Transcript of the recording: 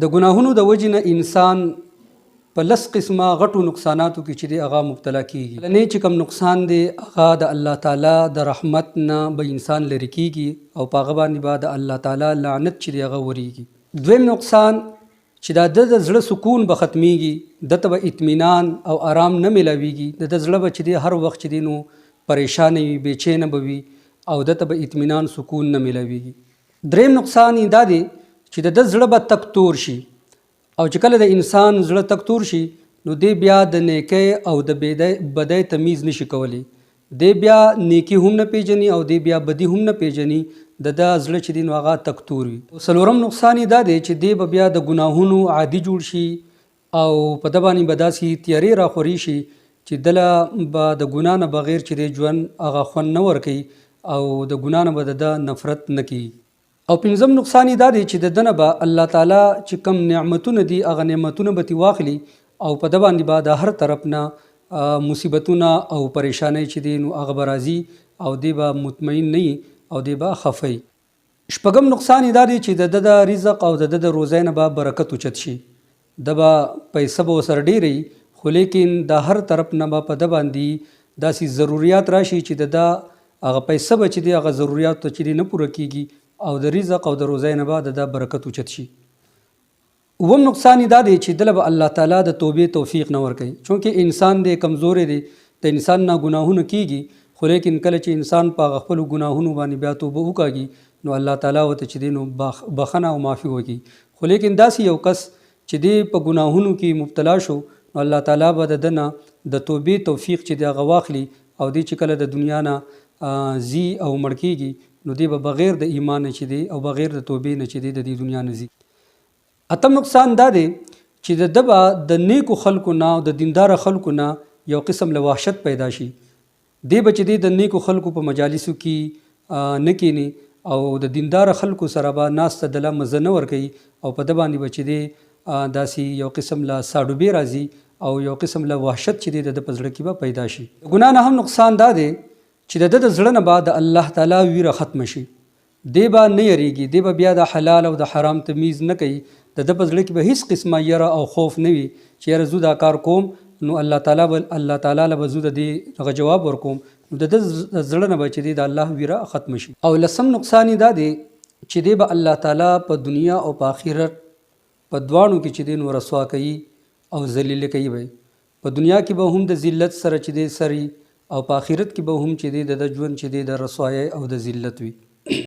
د ګناهونو د وجې نه انسان په لس قسمه غټو نقصاناتو کې چې دی هغه مبتلا کیږي. لنې چې کوم نقصان دی هغه د الله تعالی د رحمت نه به انسان لرې کیږي او په هغه باندې به د الله تعالی لعنت چې دی هغه وریږي. دویم نقصان چې دا د زړه سکون به ختمیږي، دته به اطمینان او آرام نه ملاویږي، د زړه به چې دی هر وخت چې دی نو پریشان وي، بېچینه به وي او دته به اطمینان سکون نه ملاویږي. دریم نقصان یې دا دی چې د زړه به تک تور شي او چې کله د انسان زړه تک تور شي نو دی بیا د نیکۍ او د بدۍ تمیز نشي کولی. دی بیا نیکی هم نه پیژني او دی بیا بدی هم نه پیژني، د زړه چې دی نو هغه تک تور وي. څلورم نقصان یې دا دی چې دی به بیا د ګناهونو عادي جوړ شي او په ده باندې به داسې تیارې راخوري شي چې دله به د ګناه نه بغیر چې دی ژوند هغه خوند نه ورکوي او د ګناه نه به د ده نفرت نه کوي. او پنځم نقصان یې دا دی چې د ده نه به الله تعالی چې کوم نعمتونه دي هغه نعمتونه به ترې واخلي او په ده باندې به د هر طرف نه مصیبتونه او پریشانۍ چې دي نو هغه به راځي او دی به مطمئن نه او دی به خفه وي. شپږم نقصان یې دا دی چې د ده د رزق او د ده د روزۍ نه به برکت اوچت شي، ده به پیسه به ورسره ډېرې خو لیکن د هر طرف نه به په ده باندې داسې ضروریات راشي چې د ده هغه پیسه به چې دی هغه ضروریات ته چې دی نه پوره کیږي او د رزق او د روزۍ نه به د برکت اوچت شي. اووم نقصان یې دا دی چې دله به الله تعالی د توبې توفیق نه ورکوي، چونکې انسان دی کمزوری دی، د انسان نه ګناهونه کیږي خو لیکن کله چې انسان په خپلو ګناهونو باندې بیا توبه وکاږي نو الله تعالی ورته چې دی نو بخښنه او معافي وکړي. خو لیکن داسې یو کس چې دی په ګناهونو کې مبتلا شو نو الله تعالی به د ده نه د توبې توفیق چې دی هغه واخلي او دی چې کله د دنیا نه ځي او مړ کیږي نو دی به بغیر د ایمان نه چې دی او بغیر د توبې نه چې دی د دې دنیا نه ځي. اتم نقصان دا دی چې د ده به د نیکو خلکو نه او د دینداره خلکو نه یو قسم له وحشت پیدا شي. دی به چې دی د نیکو خلکو په مجالسو کې نه کیني او د دینداره خلکو سره به ناسته دله مزه نه ورکوي او په ده باندې به چې دی داسې یو قسم له ساډوبې راځي او یو قسم له وحشت چې دی د ده په زړه کې به پیدا شي. د ګناه نه هم نقصان دا دی چې د ده د زړه نه به د الله تعالی ویره ختمه شي، دی به نه یریږي، دی به بیا د حلال او د حرام تمیز نه کوي، د ده په زړه کې به هیڅ قسمه یره او خوف نه وي چې یاره زه دا کار کوم نو الله تعالی له به زه د دې هغه جواب ورکوم، نو د ده زړه نه به چې دی د الله ویره ختمه شي. او لسم نقصان یې دا دی چې دی به الله تعالی په دنیا او په آخرت په دواړو کې چې دی نو رسوا کوي او ذلیله کوي. به په دنیا کې به هم د ذلت سره چې دی سري او په آخرت کې به هم چې دی د ژوند چې دی د رسوایۍ او د ذلت وي.